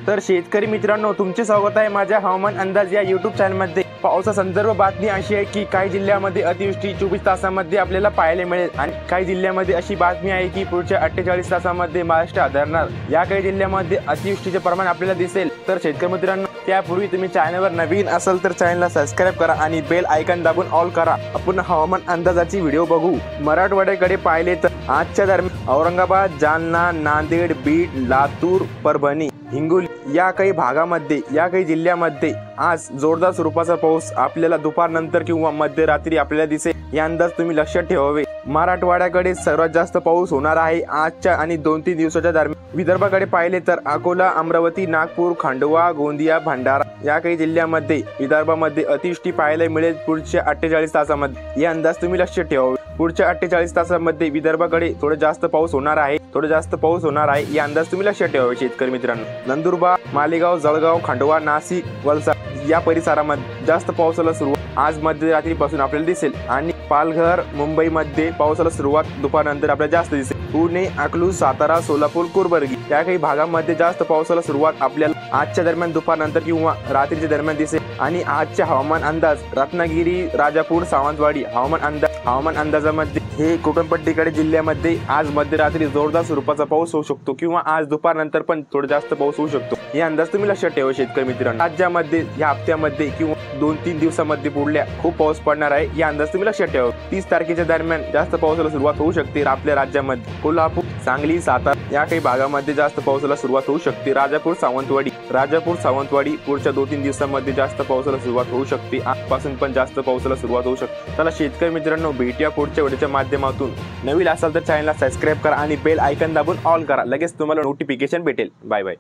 तर शेतकरी मित्रांनो, तुमचे स्वागत आहे माझ्या हवामान अंदाज या YouTube चॅनलमध्ये। पावसा संदर्भ बातमी अशी आहे की काही जिल्ह्यामध्ये अतिवृष्टी 24 तासांमध्ये आपल्याला पाहायला मिळेल आणि काही जिल्ह्यामध्ये अशी बातमी आहे की पुढच्या 48 तासांमध्ये महाराष्ट्र आदरणार। या काही जिल्ह्यामध्ये अतिवृष्टीचे प्रमाण आपल्याला दिसेल। तर शेतकरी मित्रांनो, त्यापूर्वी तुम्ही चॅनलवर नवीन असाल तर चॅनलला सबस्क्राइब करा आणि बेल आयकॉन दाबून ऑल करा। आपण हवामान अंदाजाची व्हिडिओ बघू। मराठवाड्याकडे पाहिले तर आजच्या दरम्यान औरंगाबाद, जालना, नांदेड, बीड, लातूर, परभणी, हिंगोली या काही भागामध्ये या काही जिल्ह्यामध्ये आज जोरदार स्वरूपाचा पाऊस आपल्याला दुपारनंतर किंवा मध्यरात्री आपल्याला दिसेल। या अंदाज तुम्ही लक्षात ठेवावे। मराठवाड्याकडे सर्वात जास्त पाऊस होणार आहे आजच्या आणि 2-3 दिवसाच्या दरम्यान। विदर्भाकडे पाहिले तर अकोला, अमरावती, नागपूर, खंडवा, गोंदिया, भंडारा या काही जिल्ह्यामध्ये विदर्भामध्ये अतिवृष्टी पाहायला मिळेल पुढच्या 48 तासांमध्ये। या अंदाज तुम्ही लक्षात ठेवावे। पुढच्या 48 तासांमध्ये विदर्भाकडे थोडा जास्त पाऊस होणार आहे या अंदाज तुम्ही लक्षात ठेवावे शेतकरी मित्रांनो। नंदुरबार, मालेगाव, जळगाव, खंडवा, नाशिक, वलसाड या परिसरामध्ये जास्त पावसाला सुरुवात आज मध्यरात्रीपासून आपल्याला दिसेल आणि पालघर, मुंबईमध्ये पावसाला सुरुवात दुपारनंतर आपल्याला जास्त दिसेल। पुणे, अकलूज, सातारा, सोलापूर, कुर्बर्गी या काही भागांमध्ये जास्त पावसाला सुरुवात आपल्याला आजच्या दरम्यान दुपारनंतर किंवा रात्रीच्या दरम्यान दिसेल। आणि आजच्या हवामान अंदाज रत्नागिरी, राजापूर, सावंतवाडी हवामान अंदाजामध्ये हे कोकणपट्टीकडे जिल्ह्यामध्ये आज मध्यरात्री जोरदार स्वरूपाचा पाऊस होऊ शकतो किंवा आज दुपारनंतर पण थोडा जास्त पाऊस होऊ शकतो। हे अंदाज तुम्ही लक्षात ठेवा शेतकरी मित्रांनो। राज्यामध्ये या हप्त्यामध्ये किंवा 2-3 दिवसांमध्ये पुढल्या खूप पाऊस पडणार आहे। या अंदाज तुम्ही लक्षात ठेवा। 30 तारखेच्या दरम्यान जास्त पावसाला सुरुवात होऊ शकते आपल्या राज्यामध्ये। कोल्हापूर, सांगली, सातारा या काही भागामध्ये जास्त पावसाला सुरुवात होऊ शकते। राजापूर, सावंतवाडी पुढच्या 2-3 दिवसांमध्ये जास्त पावसाला सुरुवात होऊ शकते। आजपासून पण जास्त पावसाला सुरुवात होऊ शकते। चला शेतकरी मित्रांनो, भेटूया पुढच्या व्हिडिओच्या माध्यमातून। नवीन असाल तर चॅनलला सबस्क्राइब करा आणि बेल आयकॉन दाबून ऑल करा। लगेच तुम्हाला नोटिफिकेशन भेटेल। Bye bye.